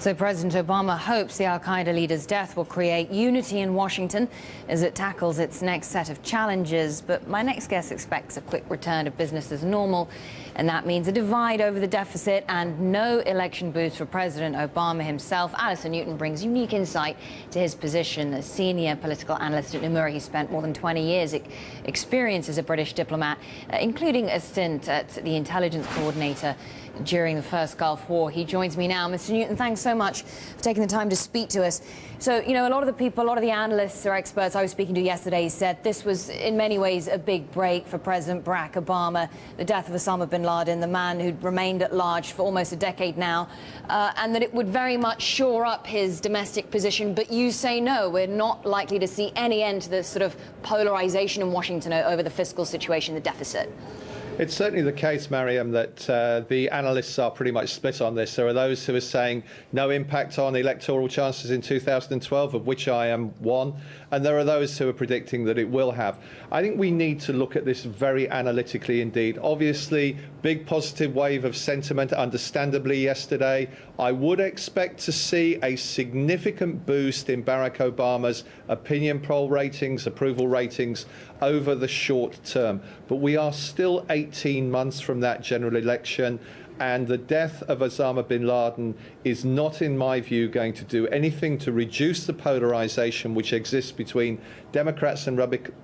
So President Obama hopes the al-Qaeda leader's death will create unity in Washington as it tackles its next set of challenges. But my next guest expects a quick return to business as normal, and that means a divide over the deficit and no election boost for President Obama himself. Alastair Newton brings unique insight to his position as senior political analyst at Nomura. He spent more than 20 years experience as a British diplomat, including a stint at the intelligence coordinator during the first Gulf War. He joins me now. Mr. Newton, thanks so much for taking the time to speak to us. So, you know, a lot of the people, a lot of the analysts or experts I was speaking to yesterday said this was in many ways a big break for President Barack Obama, the death of Osama bin Laden, the man who'd remained at large for almost a decade now, and that it would very much shore up his domestic position. But you say no, we're not likely to see any end to this sort of polarization in Washington over the fiscal situation, the deficit. It's certainly the case, Maryam, that the analysts are pretty much split on this. There are those who are saying no impact on electoral chances in 2012, of which I am one, and there are those who are predicting that it will have. I think we need to look at this very analytically indeed. Obviously, big positive wave of sentiment, understandably, yesterday. I would expect to see a significant boost in Barack Obama's opinion poll ratings, approval ratings over the short term. But we are still 18 months from that general election, and the death of Osama bin Laden is not, in my view, going to do anything to reduce the polarization which exists between Democrats and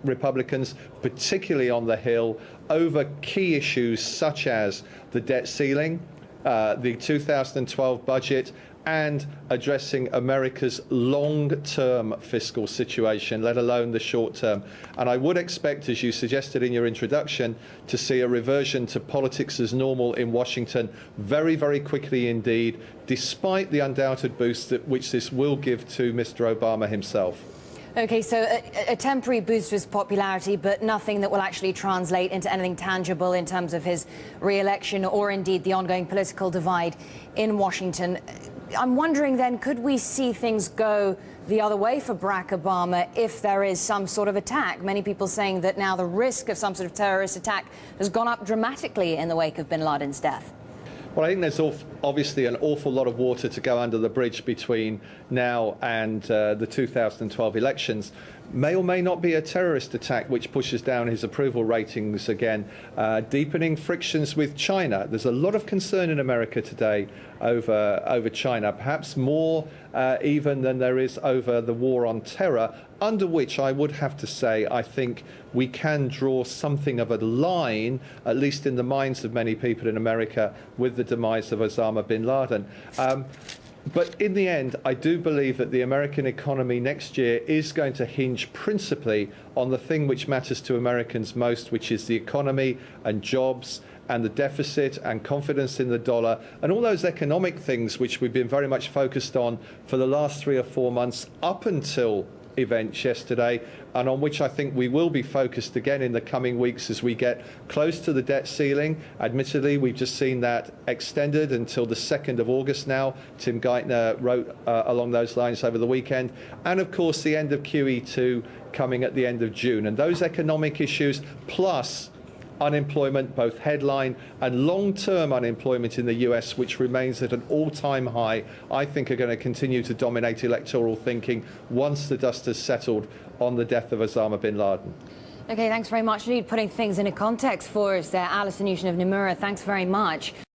Republicans, particularly on the Hill, over key issues such as the debt ceiling, the 2012 budget, and addressing America's long-term fiscal situation, let alone the short-term. And I would expect, as you suggested in your introduction, to see a reversion to politics as normal in Washington very, very quickly indeed, despite the undoubted boost which this will give to Mr. Obama himself. OK, so a temporary boost to his popularity, but nothing that will actually translate into anything tangible in terms of his re-election or indeed the ongoing political divide in Washington. I'm wondering then, could we see things go the other way for Barack Obama if there is some sort of attack? Many people saying that now the risk of some sort of terrorist attack has gone up dramatically in the wake of bin Laden's death. Well, I think there's obviously an awful lot of water to go under the bridge between now and the 2012 elections. May or may not be a terrorist attack which pushes down his approval ratings again. Deepening frictions with China. There's a lot of concern in America today over China, perhaps more even than there is over the war on terror, under which I would have to say I think we can draw something of a line, at least in the minds of many people in America, with the demise of Osama bin Laden. But in the end, I do believe that the American economy next year is going to hinge principally on the thing which matters to Americans most, which is the economy and jobs and the deficit and confidence in the dollar and all those economic things which we've been very much focused on for the last 3 or 4 months up until events yesterday, and on which I think we will be focused again in the coming weeks as we get close to the debt ceiling. Admittedly, we've just seen that extended until the 2nd of August now. Tim Geithner wrote along those lines over the weekend. And of course, the end of QE2 coming at the end of June. And those economic issues, plus unemployment, both headline and long-term unemployment in the US, which remains at an all-time high, I think are going to continue to dominate electoral thinking once the dust has settled on the death of Osama bin Laden. OK, thanks very much indeed. Putting things into context for us there, Alastair Newton of Nomura, thanks very much.